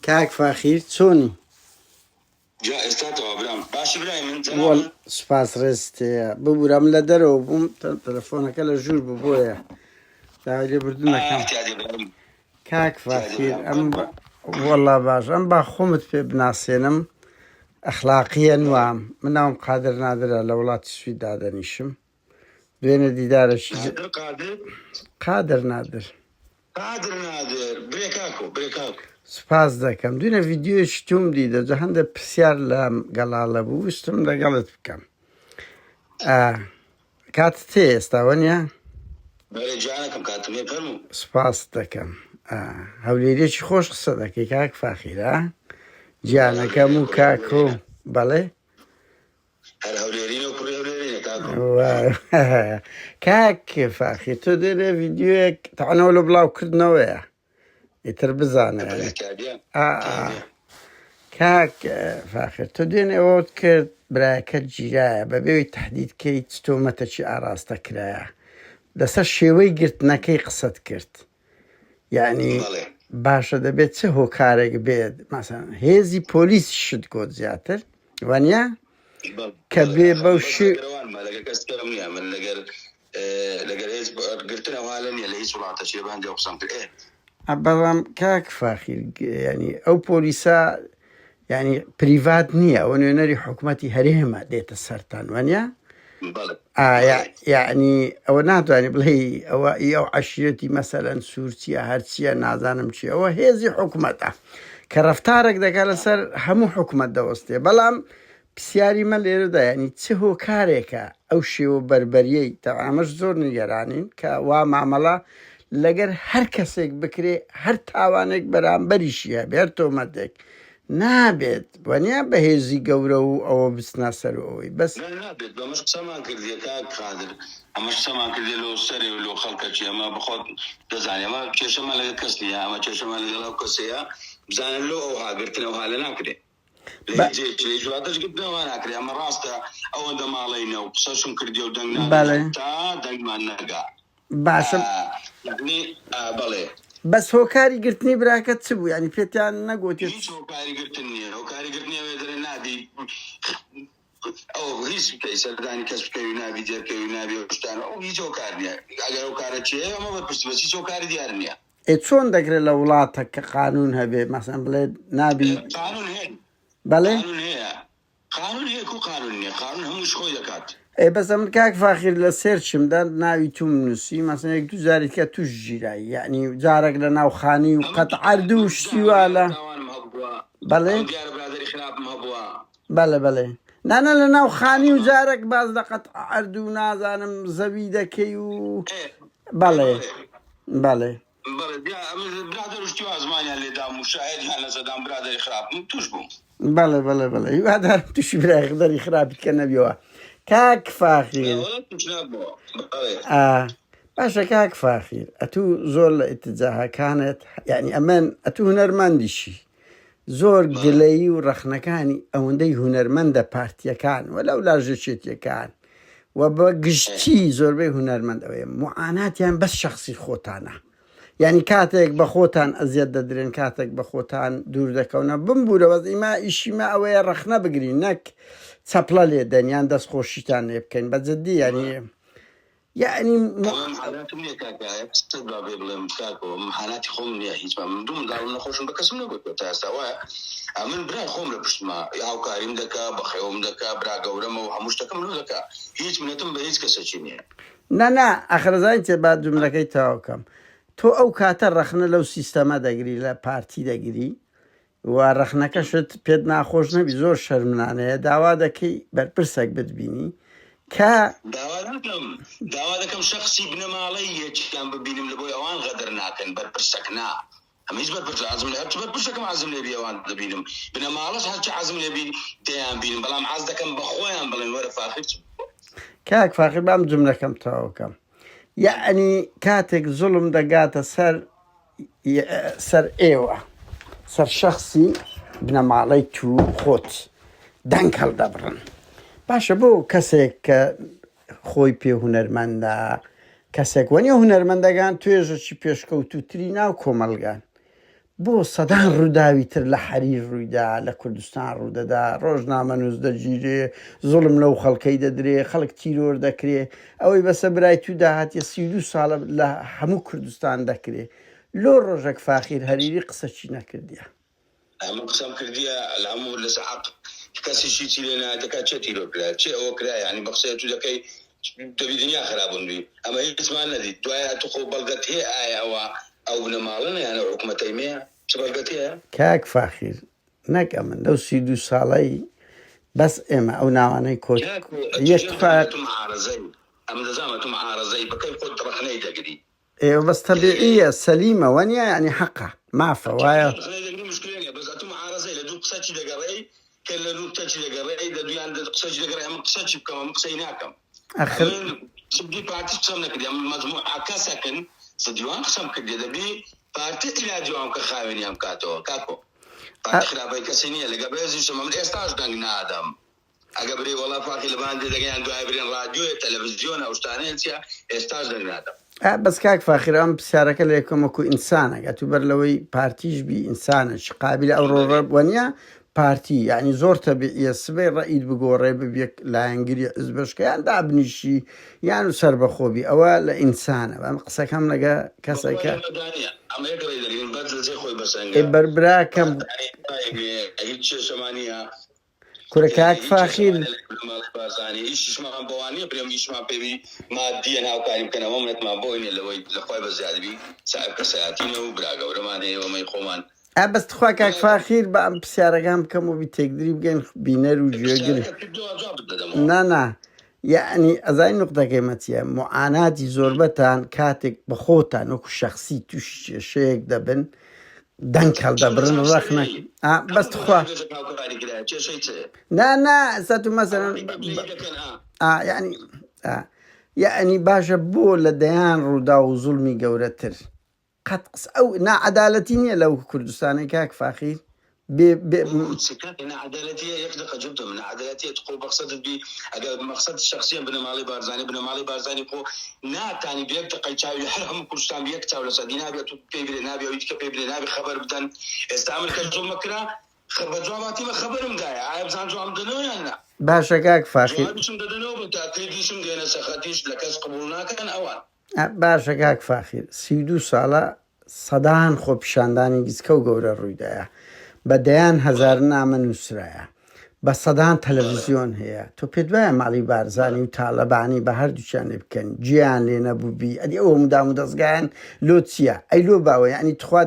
كاك فاخير تسوني جا استاتوا برام باش براي من وال زمان سپاس ڕێستێ ببوورم لە دەرەوە بووم تەلەفۆنەکە لە ژوور ببووە داوای بردنەکەم احتياجي برام کاک فاخیر ئەم وەڵا باش ئەم با خۆمت پێ بناسێنم ئەخلاقیە نوام مناوم قادر نادرە لە وڵاتی سویددا دەنیشم دوێنێ دیدارەشی قادر نادر بريكاكو سپاس دەکەم دوێنێ ڤیدیۆیەکی توم دیدە جە هەندە پرسیار لە گەڵاڵە بوو ویستم لەگەڵت بکەم کاتت هەیە ئێستا وەنیا جانەکەم کاتمێ فەرموو سپاس دەکەم هەولێرێکی خۆش قسە دەکەی کاک فاخیرە گیانەکەم و کاکۆ بەڵێ هەر هەولێرینە و کوڕی هەولێرینە کاکۆ کاک فاخیر تۆ دێنێ ڤیدیۆیەک تەعەنەوە لە بڵاوکردنەوەیە ئیتر بزانە کاک فاخر تۆ دوێنێ ئەوەت کرد برایەکەت گیرایە بەبێەوەی تەحدیدکەی چ تۆمەتێکی ئاراستە کرایە لەسەر شێوەی گرتنەکەی قسەت کرد یعنی باشە دەبێت چه هۆکارێک بێت مەسەڵەن هێزی پۆلیس شت گۆت زیاتر وانیا کە بێ بەو لەگەر هێز گرتنەوە نیە لە هیچ وڵاتەشێ بە هەندێک قسەم کرد بەڵام کاک فاخیر ینی ئەو پۆلیسا ینی پریڤات نییە ئەوە نوێنەری حکوومەتی هەرێمە دێتە سەرتان وانیا یعنی ئەوە ناتوانانی بڵێ ئەوە ئەو عەشیرەتی مەسەلەن سوورچیە هەرچیە نازانم چی ئەوە هێزی حکوومەتە کە ڕەفتارێک دەکات لەسەر هەموو حکوومەت دەوەستێ بەڵام پرسیاری مە لێرەدا ینی چه هۆکارێکە ئەو شێوە بربەریەی تەعامەش زۆر نیگەرانین کە وا مامەڵە لەگەر هەر کەسێک بکرێ هەر تاوانێک بەرامبەریشیە بێر تۆمەتێک نابێت وەنیا بەهێزی گەورە و ئەوە بچنە سەر ئەوەی بەس نابێت بەمەش قسەمان کردیە کاک قادر ئەمەش قسەمان کردێ لەو سەرێ و لەو خەڵکەچی ئەمە بخۆت دەزانێ ئەمە کێشەمان لەگەر کەس نیە ئەمە کێشەمان لەگەڵ ئەو کەسەیە بزانن لەو ئەو هاگرتنەوە هالە ناکرێ جواتش گرتنەوە ناکرێ ئەمە ڕاستە ئەوەندە ماڵەینە و قسەشم کردی و دەنگ تا دەنگمان نەگا باشە بەڵێ بەس هۆکاری گرتنی براکەت چ بوو ینی پێتیان نەگوتی هیچ هۆکاری گرتن نییە هۆکاری گرتنیەوێ دەرێ نادی ئەو هیچ بکەی سەردانی کەس بکەوی نابی دێرکەوی نابی شتانە ئەو هیچ هۆکار نییە ئەگەر هۆکارە چێ ئەمە بەرپرسی بەس هیچ هۆکاری دیار نییە چۆن دەگرێت لە وڵاتە کە قانون هەبێ مەسەڵەن بڵێ نابی قانون هەیە بەڵێ قانون هەیە کو قانون نییە قانون هەمووش خۆی دەکات بەس ئەمن کاک فاخیر لە سێرچمدا ناوی توم نووسی مەسەڵەن یەک دوو جاری کە توش ژیرایی یعنی جارێک لە ناوخانی و قەت عەرد و شتیوا لە بەڵێ بەڵێ نانە لە ناوخانی و جارێک باز لە قەت عەرد و نازانم زەوی دەکەی و بەڵێ برادر شتیوا زمانیان لێدام و شاهێدیان لە زەدام برادری خراپم توش بووم بەڵێ هیوادارم تووشی برادری خراپیت کە نەبیەوە کاک فاخیر باشە کاک فاخیر ئەتوو زۆر لە ئیتجاهەکانت یعنی ئەمەن ئەتوو هونەرمەندیشی زۆر گلەیی و ڕەخنەکانی ئەوەندەی هونەرمەندە پارتیەکان و لەو لاژەچێتیەکان و بە گشتی زۆربەی هونەرمەند ئەوەیە معاناتیان بەس شەخصی خۆتانە یعنی کاتێک بە خۆتان ئەزیەت دەدرێن کاتێک بە خۆتان دوور دەکەونە بمبوورەوە ئیما ئیشیمە ئەوەیە ڕەخنە بگرین نەک چەپڵە لێ دەنیان دەست خۆشیتان لێ بکەین بە جددی ینی محاناتی خۆم نییە هیچ من دوو منداڵم نەخۆشم بە کەسم نەگوت تا ئێستا وایە من برای خۆم لە پشتما هاوکاریم دەکا بەخێوم دەکا برا گەورەمە و هەموو شتەکەم لەو دەکا هیچ منەتم بە هیچ کەسەکی نییە نەنا ئەخرەزای تێبا جملەکەی تاوکەم تۆ ئەو کاتە ڕەخنە لەو سیستەمە دەگری لە پارتی دەگیری و ڕەخنەکەشت پێت ناخۆش نەبی زۆر شەرمنانەیە داوا دەکەی بەرپرسێک بتبینی کە داوا دەکەم شخصی بنەماڵەی یەکیان ببینم لە بۆی ئەوان غەدر ناکەن بەرپرسەک نا ئەمە هیچ بەرپرس عەزم لێ هەرچی بەرپرسەکەم عەزم لێبی ئەوان دەبینم بنەماڵەش هەرچی عەزم لێبی دەیان بینم بەڵام عەز دەکەم بە خۆیان بڵێن وەرە فاخر کاک فاخر بام جملەکەم تەواوکەم یعنی کاتێک زوڵم دەگاتە سەر ئێوە سەر شەخصی بنەماڵەی تو خۆت دەنگ هەڵدەبڕن باشە بۆ کەسێک کە خۆی پێ هونەرمەندە کەسێک وەنیە هونەرمەندەکان توێژەکی پێشکەوتوتری ناو کۆمەلگان بۆ سەدان ڕووداوی تر لە حەریر ڕوویدا لە کوردستان ڕوودەدا ڕۆژنامە نووس دەگیرێ زوڵم لەو خەڵکەی دەدرێ خەڵک تیرۆر دەکرێ ئەوەی بەسە برای تو داهاتیە 32 ساڵە لە هەموو کوردستان دەکرێ لۆ ڕۆژێک فاخیر هەریری قسەچی نەکردیە ئەمە قسەم کردیە لە هەموو لەسەر حەق کەسیشی چی لێ نادەکات چێ تیرۆر کرا چێ ئەوە کرا یعنی بە قسەی تو دەکەی دەبی دنیا خراببوون بی ئەمە هیچمان نەدیت دوایە تو خۆ بەڵگەت هەیە ئایا ئەوە ئەو بنەماڵن یانە حکوومەتەی مەیە چ بەڵگەت هەیە کاک فاخیر نەکە من لەو 32 ساڵەی بەس ئێمە ئەو ناوانەی کۆت معارەزەی ئەم دەزانمە تو معارەزەی بەکەی خۆت ڕخنەی دەگری ئێوە بەس تەبیعیە سەلیمە وەنیە ینی حەقە مافە وایە بەس تو معارەزەی لە دوو قسەچی دەگەڕێی کە لە دوو قسەچی دەگەڕێی لە دویان قسەچی دەگەڕێ ئەمە قسەچی بکەم ئەم قسەی ناکەم ئەخر سبدی پارتی قسەم نەکردی ئەم مەجموع کەسەکن سدیوان قسەم کردی دەبی پارتی ئیلا دیوام کە خاوێنیام کاتەوە کاکۆ پارتی خراپەی کەسی نییە لەگە بێزیشم من ئێستاش دەنگ نادەم ئەگە بری وەڵا فاقی لە باندێ دەگەیان دوای برێن رادیۆیە تەلەڤیزیۆن ئەوشتانەیە چیە ئێستاش دەنگ نادەم بەس کاک فاخیرام پرسیارەکە لە یەکەمەکو ئینسانەکە تو بەر لەوەی پارتیش بی ئینسانش قابل ئەو ڕۆڕە وەنیە پارتی یعنی زۆر تەبیعیە سبەی ڕەئید بگۆڕێ ببێک لایەنگیری حزبەشکە یان دابنیشی یان و سەربەخۆبی ئەوە لە ئینسانە ئەم قسەکەم لەگە کەسێکە بەربراکەم کورە کاک فاخیر بازانانی ئیشمان بۆوانە برێم ئیشمان پێوی مادیە ناوکاری بکەنەوە منەتمان بۆینێ لەوەی لەخوای بە زیادبی ساحب کەسایەتینە و براگەورەمان هەیە ئەوەمەی خۆمان بەستخوا کاک فاخیر بە ئەم پرسیارەکان بکەم و بی تێکدری بگەین بینەر و گوێگر نانا یعنی ئەزای نقطەکەی مەچیە معاناتی زۆربەتان کاتێک بە خۆتان وەکو شەخسی توش شەیەک دەبن دەنگ هەڵدەبرن ڕەخنە بەستخوا نا ئەستا تو مەسەرەن یعنی باشە بۆ لە دەیان ڕوودا و زوڵمی گەورەتر قەت قس ئەو ناعەدالەتی نییە لەو کوردستانی کاک فاخیر عدالتية يخدق جبته من عدالتية تقول مقصد بي مقصد شخصيا بنمالي بارزاني قو نا تاني بيكتقي تشاوي لحرهم كلشتان بيكتا ولا سدينا بيتو بيبلي نابي ويتك بيبلي نابي خبر بدن استعمل كجوم مكرا خبر جواباتي ما خبر مدايا عيب زان جواب دنو يعني باشا كاك فاخر جوابشم دنو بتاكيديشم دينا سخاتيش لكاس قبولنا كان اوان باشا كاك فاخر 32 ساڵە سەدان خۆ پیشاندانی گزکە و گەورە ڕوویدایە بە دەیان هەزار نامە نووسرایە بە سەدان تەلەڤیزیۆن هەیە تۆ پێت وایە ماڵی بارزانی و تاالەبانی بە هەردووچیان لێ بکەن گیان لێ نەبووبی ئەدی ئەوە مدام و دەستگایان لۆ چییە ئەی لۆ باوە یعنی تخوا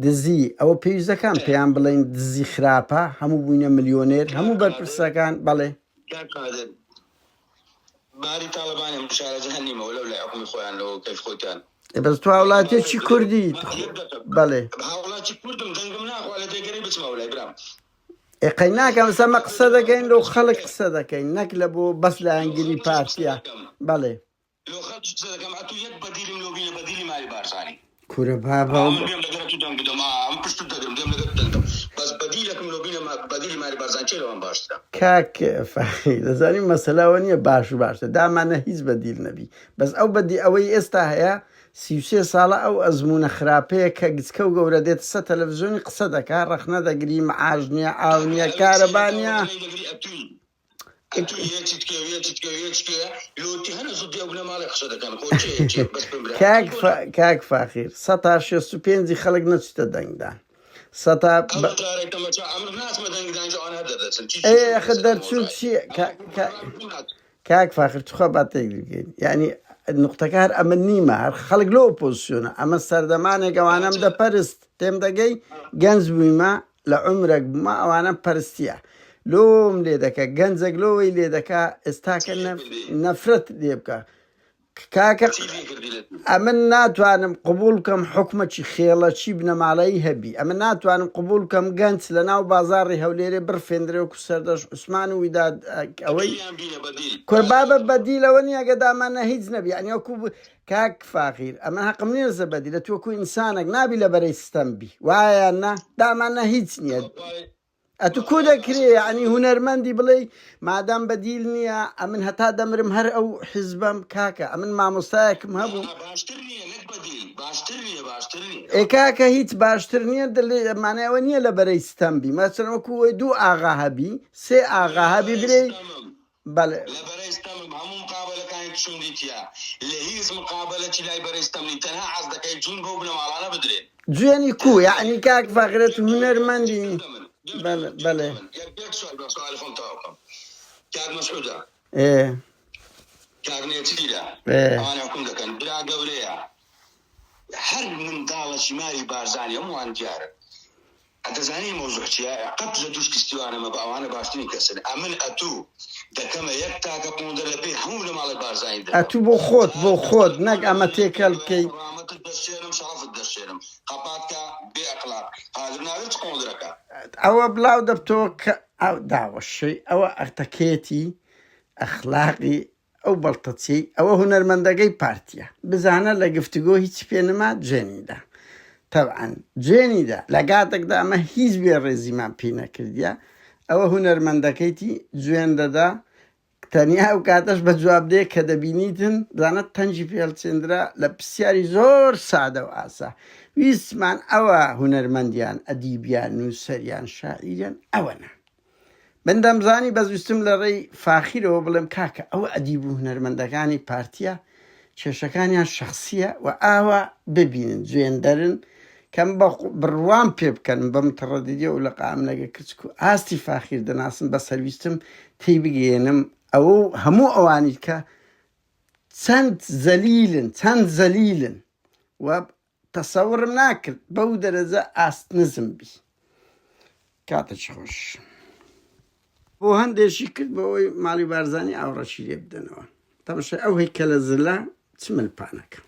دزی ئەوە پێویستەکان پێیان بڵێن دزی خراپە هەموو بووینە ملیۆنێر هەموو بەرپرسەکان بەڵێ باری تاالبانی مشارەجە هەنیمەوە لەو لای حکومی خۆیان لەوە کەف خۆتیان بەس تو وڵاتێکی کوردی بەڵێ هاوڵاتی کوردم دەنگم ناخوا لە دەگەری بچمەوە لای برام قەی ناکەم سەمە قسە دەکەین لەو خەڵک قسە دەکەین نەک لە بۆ بەس لە ئەنگلی پارتیە بەڵێ لەو خەڵک قسە دەکەم ئەتو یەک بەدیلم لۆ بینە بەدیلی ماری بارزانی کورە بابا من بێم لەگەرە تو دەنگ بدەم ئەم پشتت دەگرم دێم لەگەر دەنگم بەس بەدیلەکەم لۆ بینە بەدیلی ماری بارزان چێ لەوان باشترە کاک فاخیر دەزانی مەسەلاوە نییە باشتە دامانە هیچ بەدیل نەبی بەس ئەو بەدی ئەوەی ئێستا هەیە 33 ساڵە ئەو ئەزمونە خراپەیە کە گچکە و گەورە دێت سە تەلەڤیزیۆنی قسە دەکات ڕەخنە دەگری مەعاژ نییە ئاو نییە کارەبا نییە کاک فاخیر 165 خەڵک نەچتە دەنگدان خە دەرچوو چیە کاک فاخر توخوا باتێگەین یعنی نقطەکار ئەمە نیمە هەر خەڵک لۆ پۆزیسیۆنە ئەمە سەردەمانێک ئەوانەم دەپەرست تێم دەگەی گەنج بوویمە لە عمرێک بوومە ئەوانە پەرستیە لۆم لێ دەکە گەنجێک لۆی لێ دەکا ئێستاکە نەفرەت لێ بکە کاکە ئەمە ناتوانم قبول بکەم حکومەکی خێڵەکی بنەماڵەیی هەبی ئەمە ناتوانم قبول بکەم گەنج لە ناو بازاڕی هەولێرێ بڕفێندرێوەکو سەردەش عوسمان و ویداد ئەوەی کوربابە بەدیلەوە نییە گەدامانە هیچ نەبی ئەنیوەکو کاک فاخیر ئەمە حەقم نیێزە بەدی لە تووەکو ئینسانێک نابی لە بەرەی ستەمبی وایە نا دامانە هیچ نییە ئەتو کۆ دەکرێ عنی هونەرمەندی بڵێ مادام بەدیل نییە ئەمن هەتا دەمرم هەر ئەو حیزبم کاکە ئەمن مامۆستایەکم هەبوو باشترنی ئێکاکە هیچ باشتر نییە مانایەوە نییە لە بەرەی ستەمبی مەسەن وەکو دوو ئاغا هەبی سێ ئاغا هەبی برێ بەڵێ لە بەرەی ستەمم هەموو مقابلەکانی چون دیتە لە هیچ مقابلەی لای بەرەی ستەمنی تەنها حەز دەکەی جون بۆ بنەماڵانە بدرێت جوێنی کو یعنی کاک فەقرەت هونەرمەندی بەڵێ سوال خۆم تەواو بکەم کاک مەسعودە کاک نێچیرە ئەوانە حکوم دەکەن برا گەورەیە هەر منداڵەشی ماری بارزانانی هەمووان دیارە ئەدەزانی مۆزوع چیە قەت لە دووش کستیوانەمە بە ئەوانە باشترین کەسن ئەمن ئەتوو دەکەمە یەک تاکە پوندە لە پێی هەموو لە ماڵی بارزانی ئەتوو بۆ خۆت نەک ئەمە تێکەڵ بکەی ڕامەتت دەشێنم شەڕەفت دەشێنم قەپاتکە بێ ئەخلاق حاضر ناوێت چ قۆندرەکە ئەوە بڵاو دەبتەوە کە ئەو داوەشەی ئەوە ئەرتەکێتی ئەخلاقی ئەو بەڵتەچی ئەوە هونەرمەندەکەی پارتیە بزانە لە گفتوگۆ هیچ پێ نەما جێنیدا تەبعەن جێنیدا لە کاتێکدا ئەمە هیچ بێ ڕێزیمان پێ نەکردیە ئەوە هونەرمەندەکەیتی جوێن دەدا تەنیا ئەو کاتەش بە جوابدەیە کە دەبینیتن زانەت تەنجی پێڵچێندرا لە پرسیاری زۆر سادە و ئاسا ویستمان ئەوە هونەرمەندیان ئەدیبیان نووسەریان شاعیریان ئەوەنە بەندەمزانی بەزویستم لە ڕێی فاخیرەوە بڵێم کاکە ئەوە ئەدیب و هونەرمەندەکانی پارتیە کێشەکانیان شخصیە و ئاوا ببینن جوێندەرن کەم بڕوان پێ بکەن بەم تەڕەدیدە و لە قام لەگە کچک و ئاستی فاخیر دەناسم بە سەرویستم تێی بگەێنم ئەوە هەموو ئەوانی کە چەند زەلیلن و تەسەورم ناکرد بەو دەرەجە ئاست نزم بی کاتەچ خۆش بۆ هەندێشی کرد بەوەی ماڵی بارزانی ئاوڕەشی لێ بدەنەوە تەمەشای ئەو هەیکەلە زلە چ ملپانەکە